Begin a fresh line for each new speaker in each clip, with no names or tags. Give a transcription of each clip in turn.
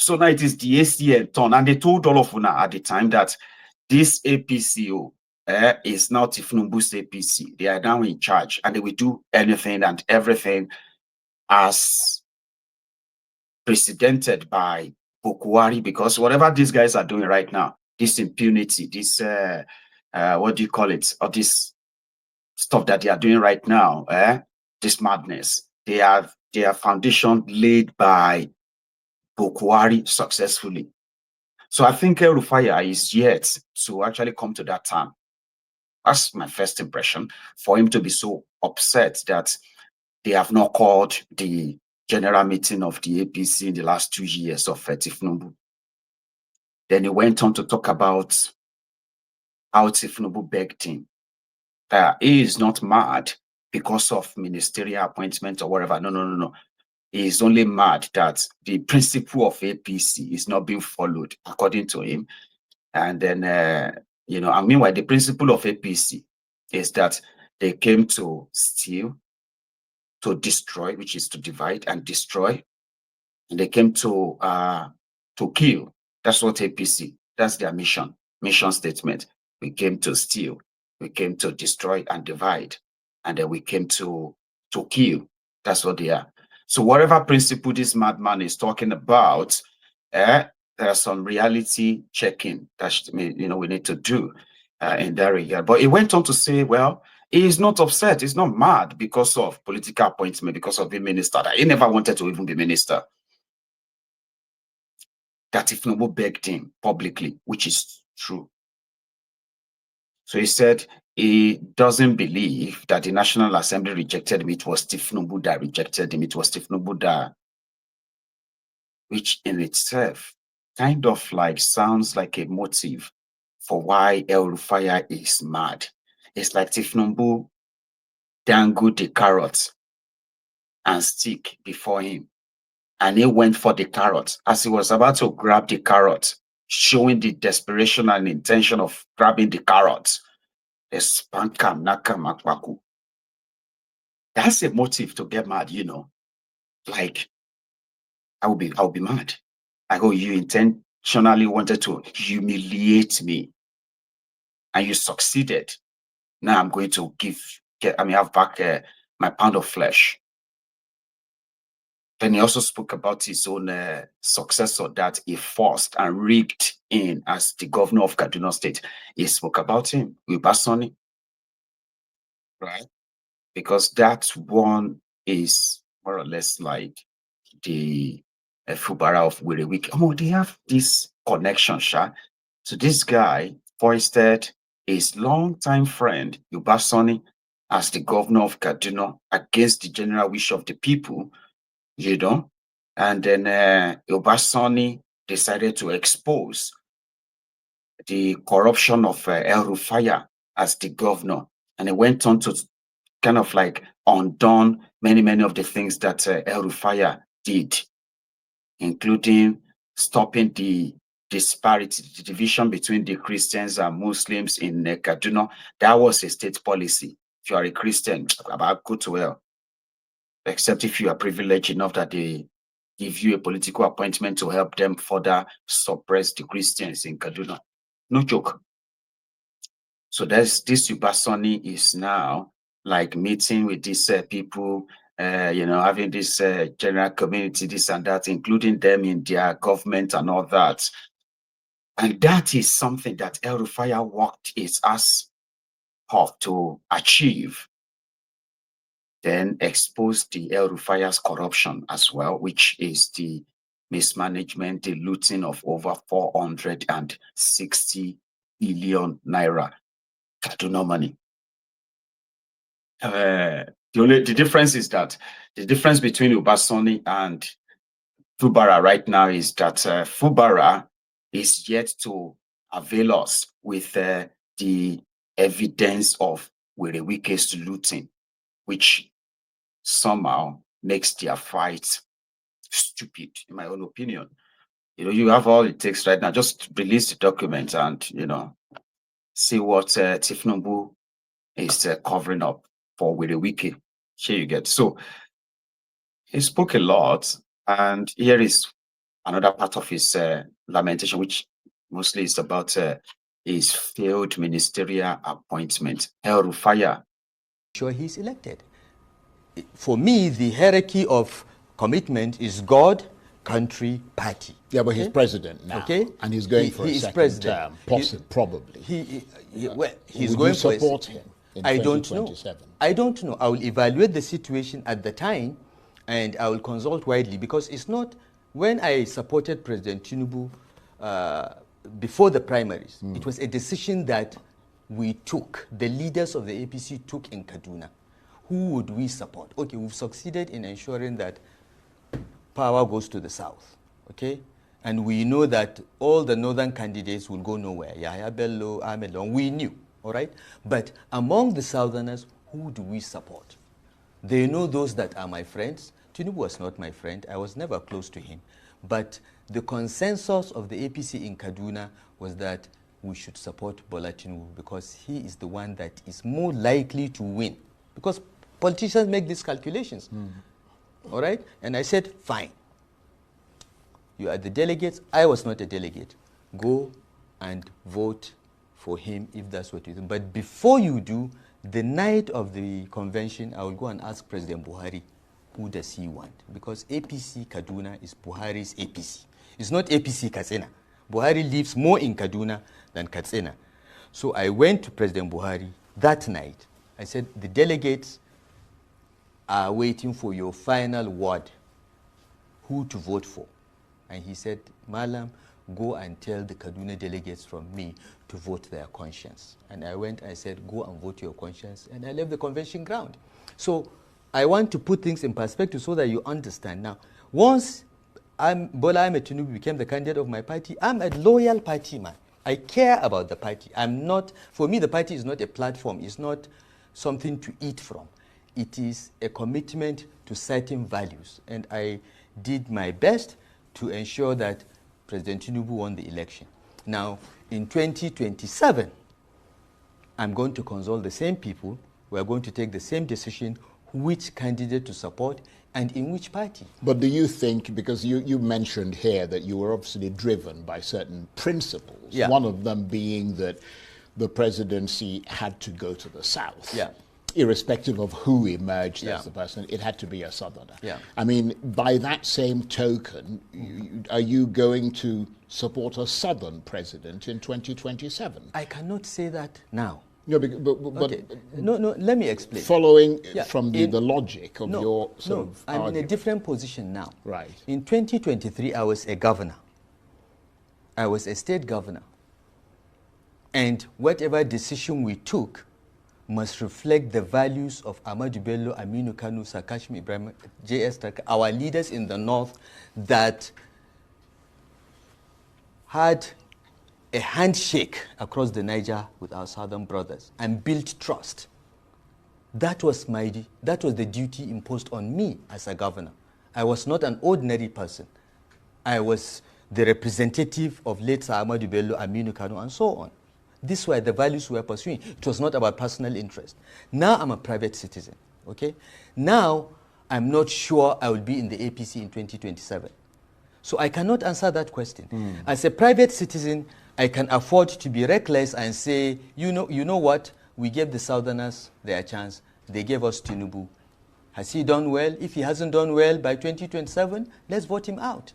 So now it is the ACN turn, and they told all of una at the time that this APCO is now Tinubu's APC. They are now in charge, and they will do anything and everything as precedented by Bukwari, because whatever these guys are doing right now, this impunity, this what do you call it, or this stuff that they are doing right now, this madness, they have their foundation laid by Bukwari successfully. So I think Rufai is yet to actually come to that term. That's my first impression, for him to be so upset that they have not called the general meeting of the APC in the last 2 years of Tinubu. Then he went on to talk about how Tinubu begged him. He is not mad because of ministerial appointment or whatever. No. He is only mad that the principle of APC is not being followed according to him. And then, and meanwhile, the principle of APC is that they came to steal, to destroy, which is to divide and destroy. And they came to kill. That's what APC, that's their mission statement. We came to steal, we came to destroy and divide, and then we came to kill. That's what they are. So whatever principle this madman is talking about, there's some reality checking that we need to do in that regard. But he went on to say, well, he is not upset, he's not mad because of political appointment, because of being minister. That he never wanted to even be minister. That Tinubu begged him publicly, which is true. So he said he doesn't believe that the National Assembly rejected him. It was Tinubu that rejected him. It was Tinubu that, which in itself kind of like sounds like a motive for why El Rufai is mad. It's like Tinubu dangled the carrot and stick before him, and he went for the carrot. As he was about to grab the carrot, showing the desperation and intention of grabbing the carrot, they spank him, nakam akwaku. That's a motive to get mad, Like, I'll be mad. I go, you intentionally wanted to humiliate me, and you succeeded. Now I'm going to have back my pound of flesh. Then he also spoke about his own successor that he forced and rigged in as the governor of Kaduna State. He spoke about him, Ubasani, right? Because that one is more or less like the Fubara of Wirewiki. Oh, they have this connection, Sha. So this guy foisted his longtime friend, Ubasani, as the governor of Kaduna against the general wish of the people, and then Obasani decided to expose the corruption of El Rufai as the governor, and he went on to kind of like undone many of the things that El Rufai did, including stopping the disparity, the division between the Christians and Muslims in Kaduna. That was a state policy. If you are a Christian, about go to hell. Except if you are privileged enough that they give you a political appointment to help them further suppress the Christians in Kaduna. No joke. So this Ubasani is now like meeting with these people, having this general community, this and that, including them in their government and all that. And that is something that El Rufai worked its ass off to achieve. Then expose the El Rufai's corruption as well, which is the mismanagement, the looting of over 460 billion naira Kaduna money. The difference is that the difference between Ubasani and Fubara right now is that Fubara is yet to avail us with the evidence of Wirewike's looting, which somehow makes their fight stupid, in my own opinion. You have all it takes right now. Just release the document and, see what Tinubu is covering up for Wirewike. Here you get. So he spoke a lot, and here is another part of his lamentation, which mostly is about his failed ministerial appointment. El Rufai.
Sure, he's elected. For me, the hierarchy of commitment is God, country, party.
Yeah, but he's president now.
Okay,
and he's going for a second term, probably.
He's
Would
going
you support him in 2027?
I don't know. I will evaluate the situation at the time, and I will consult widely, because it's not when I supported President Tinubu before the primaries. It was a decision that we took. The leaders of the APC took in Kaduna. Who would we support? Okay, we've succeeded in ensuring that power goes to the south, okay? And we know that all the northern candidates will go nowhere. Yahya Bello, Ahmed Long, we knew, all right? But among the southerners, who do we support? They know those that are my friends. Tinubu was not my friend. I was never close to him. But the consensus of the APC in Kaduna was that we should support Bola Tinubu because he is the one that is more likely to win. Because politicians make these calculations. All right? And I said, fine. You are the delegates. I was not a delegate. Go and vote for him if that's what you do. But before you do, the night of the convention, I will go and ask President Buhari, who does he want? Because APC Kaduna is Buhari's APC. It's not APC Katsina. Buhari lives more in Kaduna than Katsina. So I went to President Buhari that night. I said, the delegates are waiting for your final word, who to vote for. And he said, Malam, go and tell the Kaduna delegates from me to vote their conscience. And I went, I said, go and vote your conscience. And I left the convention ground. So I want to put things in perspective so that you understand. Now, once Bola Ahmed Tinubu became the candidate of my party, I'm a loyal party man. I care about the party. For me, the party is not a platform. It's not something to eat from. It is a commitment to certain values. And I did my best to ensure that President Tinubu won the election. Now, in 2027, I'm going to consult the same people. We're going to take the same decision, which candidate to support and in which party.
But do you think, because you mentioned here that you were obviously driven by certain principles, one of them being that the presidency had to go to the south. Irrespective of who emerged as the person, it had to be a southerner. I mean, by that same token, are you going to support a southern president in 2027?
I cannot say that now.
No, but
okay. No, let me explain.
Following from the logic of your sort of
I'm
argument.
in a different position now.
Right.
In 2023, I was a governor. I was a state governor. And whatever decision we took must reflect the values of Ahmadu Bello, Aminu Kanu, Sakashmi Ibrahim, J.S. Taka, our leaders in the north that had a handshake across the Niger with our southern brothers and built trust. That was the duty imposed on me as a governor. I was not an ordinary person. I was the representative of late Sir Ahmadu Bello, Aminu Kanu, and so on. These were the values we were pursuing. It was not about personal interest. Now I'm a private citizen, okay? Now I'm not sure I will be in the APC in 2027. So I cannot answer that question. As a private citizen, I can afford to be reckless and say, you know what? We gave the Southerners their chance. They gave us Tinubu. Has he done well? If he hasn't done well by 2027, let's vote him out,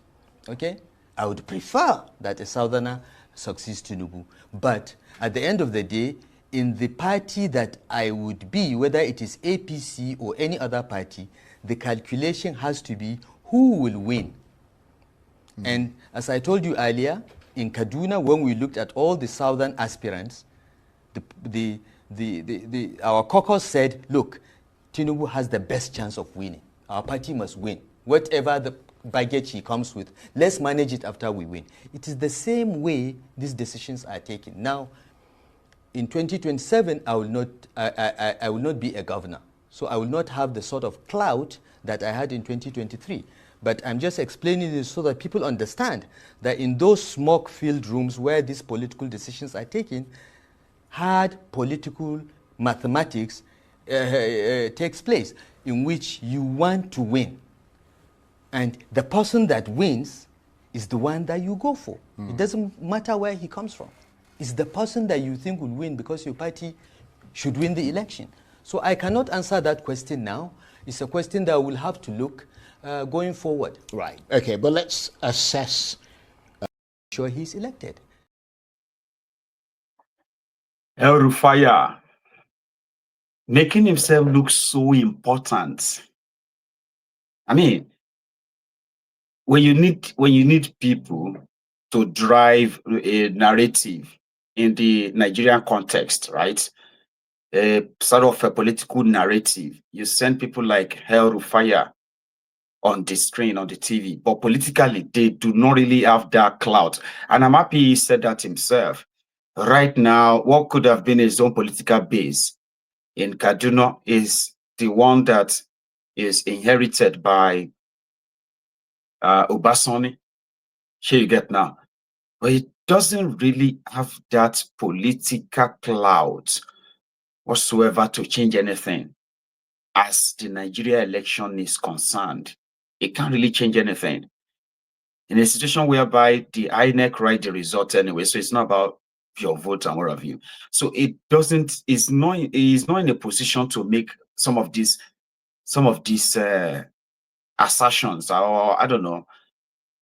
okay? I would prefer that a Southerner succeeds Tinubu. But at the end of the day, in the party that I would be, whether it is APC or any other party, the calculation has to be who will win. And as I told you earlier, in Kaduna, when we looked at all the southern aspirants, our caucus said, look, Tinubu has the best chance of winning. Our party must win. Whatever the baggage he comes with, let's manage it after we win. It is the same way these decisions are taken. Now, in 2027, I will not be a governor. So I will not have the sort of clout that I had in 2023. But I'm just explaining this so that people understand that in those smoke-filled rooms where these political decisions are taken, hard political mathematics takes place in which you want to win. And the person that wins is the one that you go for. It doesn't matter where he comes from. It's the person that you think will win because your party should win the election. So I cannot answer that question now. It's a question that we'll have to look going forward.
Right. Okay, but let's assess.
Sure, he's elected.
El Rufai making himself look so important. I mean, when you need people to drive a narrative in the Nigerian context, right? A sort of a political narrative. You send people like El Rufai on the screen, on the TV, but politically, they do not really have that clout. And I'm happy he said that himself. Right now, what could have been his own political base in Kaduna is the one that is inherited by Obasani. Here you get now. But it doesn't really have that political clout whatsoever to change anything. As the Nigeria election is concerned, it can't really change anything. In a situation whereby the INEC write the result anyway, so it's not about your vote and what have you. So it doesn't, it's not in a position to make some of these assertions, or I don't know,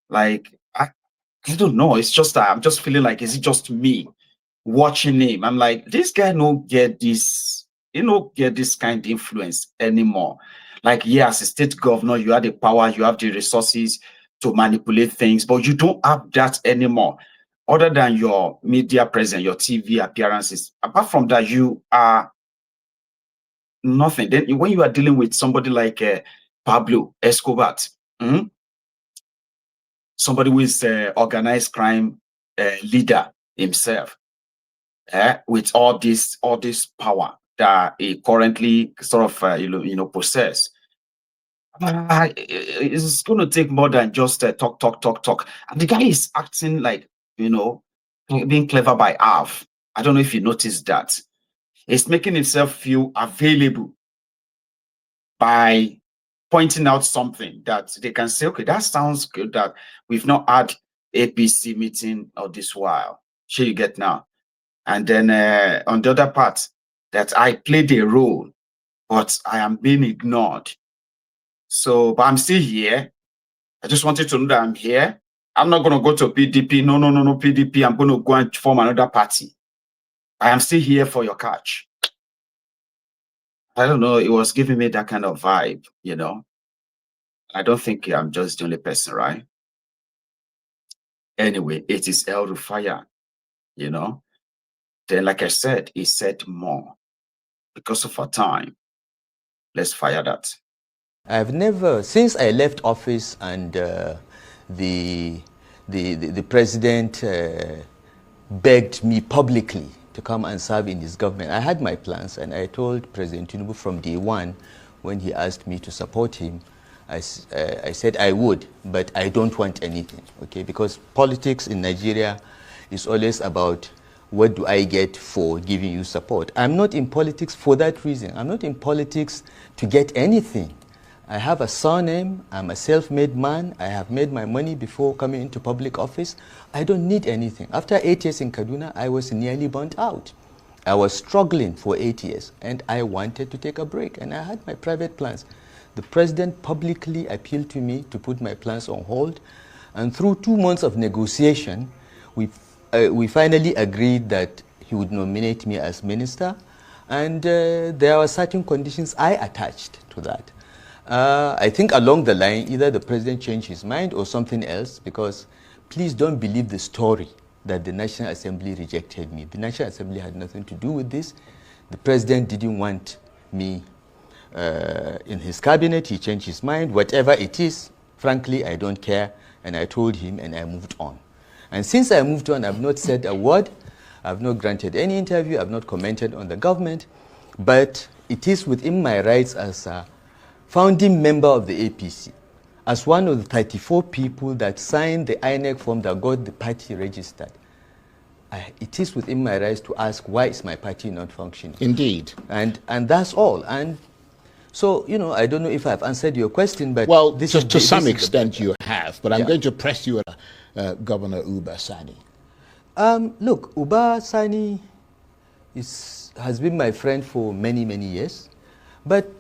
like I don't know. It's just that I'm just feeling like, is it just me watching him? I'm like, this guy don't get this, get this kind of influence anymore. Like, yeah, as a state governor, you have the power, you have the resources to manipulate things, but you don't have that anymore. Other than your media presence, your TV appearances, apart from that, you are nothing. Then when you are dealing with somebody like Pablo Escobar, somebody who is organized crime leader himself, with all this power that he currently sort of possess. It's going to take more than just talk. And the guy is acting like, being clever by half. I don't know if you noticed that. He's making himself feel available by pointing out something that they can say, okay, that sounds good, that we've not had APC meeting all this while. Sure, you get now. And then on the other part, that I played a role, but I am being ignored. So, but I'm still here. I just wanted to know that I'm here. I'm not going to go to PDP. No, PDP. I'm going to go and form another party. I am still here for your catch. I don't know. It was giving me that kind of vibe, I don't think I'm just the only person, right? Anyway, it is El Rufai, Then, like I said, he said more. Because of our time, let's fire that.
I've never, since I left office and the president begged me publicly to come and serve in his government, I had my plans, and I told President Tinubu from day one, when he asked me to support him, I said I would, but I don't want anything, okay? Because politics in Nigeria is always about what do I get for giving you support. I'm not in politics for that reason. I'm not in politics to get anything. I have a surname, I'm a self-made man, I have made my money before coming into public office. I don't need anything. After 8 years in Kaduna, I was nearly burnt out. I was struggling for 8 years, and I wanted to take a break, and I had my private plans. The president publicly appealed to me to put my plans on hold, and through 2 months of negotiation, we finally agreed that he would nominate me as minister, and there were certain conditions I attached to that. I think along the line, either the president changed his mind or something else, because please don't believe the story that the National Assembly rejected me. The National Assembly had nothing to do with this. The president didn't want me in his cabinet. He changed his mind. Whatever it is, frankly, I don't care. And I told him, and I moved on. And since I moved on, I've not said a word. I've not granted any interview. I've not commented on the government. But it is within my rights as a founding member of the APC, as one of the 34 people that signed the INEC form that got the party registered. It is within my rights to ask, why is my party not functioning?
Indeed.
And that's all. And So, you know, I don't know if I've answered your question, but...
Well, to some extent you have, but I'm going to press you at Governor Uba Sani.
Look, Uba Sani has been my friend for many, many years, but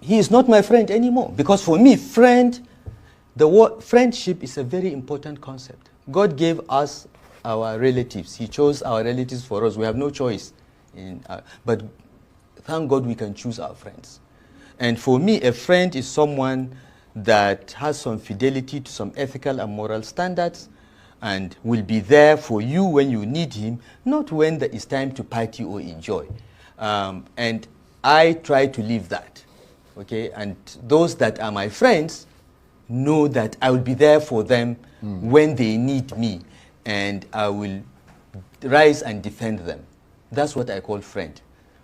he is not my friend anymore. Because for me, the word friendship is a very important concept. God gave us our relatives. He chose our relatives for us. We have no choice. But thank God we can choose our friends. And for me, a friend is someone that has some fidelity to some ethical and moral standards and will be there for you when you need him, not when there is time to party or enjoy. And I try to live that. Okay? And those that are my friends know that I will be there for them when they need me, and I will rise and defend them. That's what I call friend.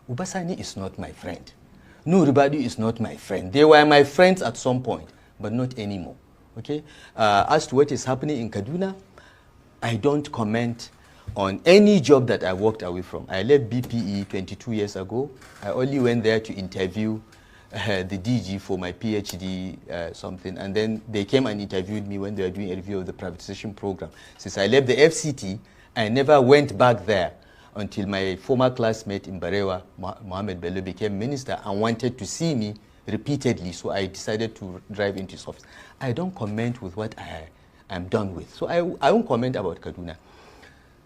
Uba Sani is not my friend. Nuribadu is not my friend. They were my friends at some point, but not anymore. Okay? As to what is happening in Kaduna, I don't comment on any job that I walked away from. I left BPE 22 years ago. I only went there to interview the DG for my PhD something, and then they came and interviewed me when they were doing a review of the privatization program. Since I left the FCT, I never went back there until my former classmate in Barewa, Mohammed Bello, became minister and wanted to see me repeatedly, so I decided to drive into his office. I don't comment with what I'm done with. So I won't comment about Kaduna.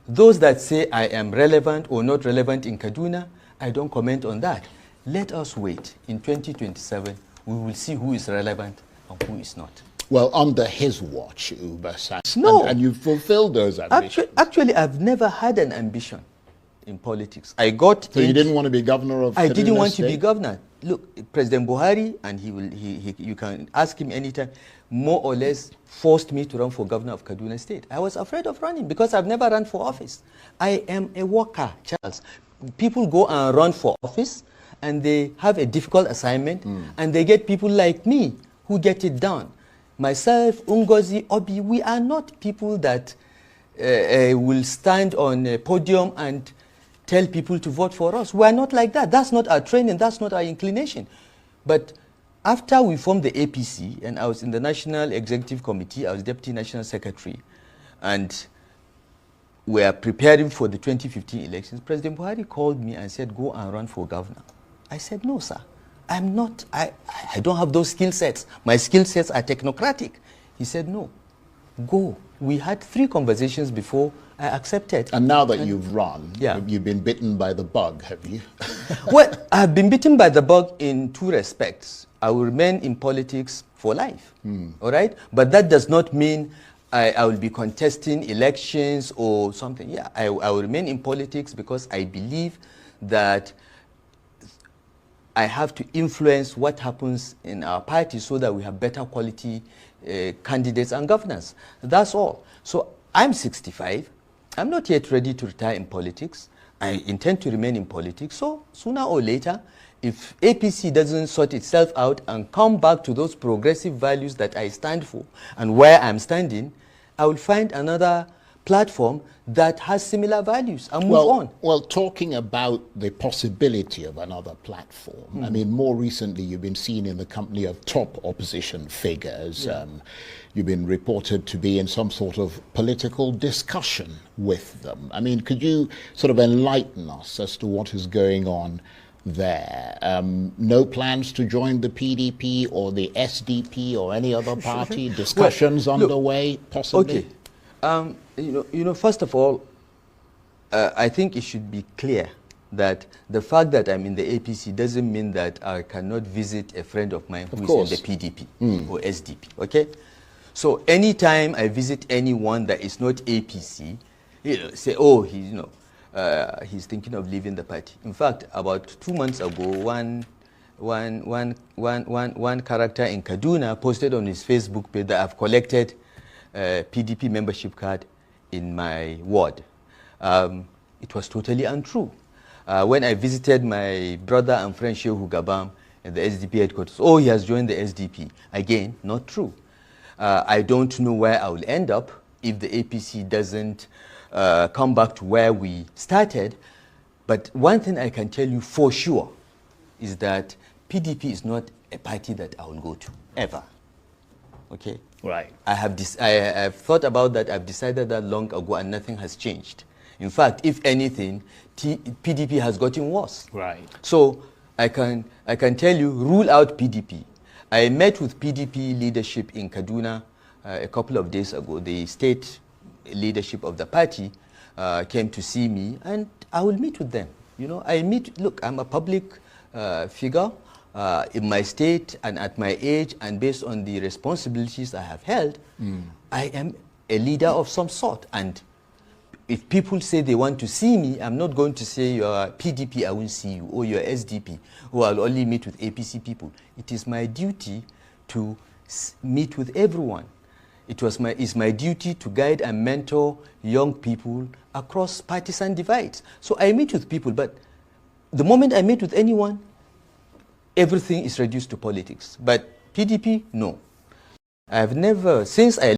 Those that say I am relevant or not relevant in Kaduna, I don't comment on that. Let us wait. In 2027, we will see who is relevant and who is not.
Well, under his watch, Uba Sani,
no.
and you fulfilled those ambitions.
Actually, I've never had an ambition in politics. So
you didn't want to be governor of Kaduna State?
I didn't want to be governor. Look, President Buhari, and you can ask him anytime, more or less forced me to run for governor of Kaduna State. I was afraid of running because I've never run for office. I am a worker, Charles. People go and run for office, and they have a difficult assignment, and they get people like me who get it done. Myself, Ungozi, Obi, we are not people that will stand on a podium and tell people to vote for us. We are not like that. That's not our training. That's not our inclination. But after we formed the APC, and I was in the National Executive Committee, I was Deputy National Secretary, and we are preparing for the 2015 elections, President Buhari called me and said, go and run for governor. I said, no, sir. I'm not, I don't have those skill sets. My skill sets are technocratic. He said, no, go. We had 3 conversations before I accepted.
And now that you've run, you've been bitten by the bug, have you?
Well, I've been bitten by the bug in 2 respects. I will remain in politics for life, all right? But that does not mean I will be contesting elections or something. Yeah, I will remain in politics because I believe that I have to influence what happens in our party so that we have better quality candidates and governors. That's all. So I'm 65. I'm not yet ready to retire in politics. I intend to remain in politics. So sooner or later, if APC doesn't sort itself out and come back to those progressive values that I stand for and where I'm standing, I will find another platform that has similar values and move on.
Well, talking about the possibility of another platform, I mean, more recently you've been seen in the company of top opposition figures. You've been reported to be in some sort of political discussion with them. I mean, could you sort of enlighten us as to what is going on there? No plans to join the PDP or the SDP or any other party? Discussions underway, possibly?
Okay. You know, first of all, I think it should be clear that the fact that I'm in the APC doesn't mean that I cannot visit a friend of mine who is in the PDP or SDP, okay? So anytime I visit anyone that is not APC, say, oh, he's thinking of leaving the party. In fact, about 2 months ago, one character in Kaduna posted on his Facebook page that I've collected PDP membership card in my ward. It was totally untrue. When I visited my brother and friend Shehu Gabam at the SDP headquarters, oh, he has joined the SDP. Again, not true. I don't know where I will end up if the APC doesn't come back to where we started. But one thing I can tell you for sure is that PDP is not a party that I will go to, ever. Okay?
Right.
I have thought about that. I've decided that long ago, and nothing has changed. In fact, if anything, PDP has gotten worse.
Right.
So I can tell you, rule out PDP. I met with PDP leadership in Kaduna a couple of days ago. The state leadership of the party came to see me, and I will meet with them. You know, look, I'm a public figure in my state and at my age, and based on the responsibilities I have held, I am a leader of some sort. And if people say they want to see me, I'm not going to say you're PDP, I won't see you, or you're SDP, or I'll only meet with APC people. It is my duty to meet with everyone. It's my duty to guide and mentor young people across partisan divides. So I meet with people, but the moment I meet with anyone, everything is reduced to politics. But PDP, no. I have never, since I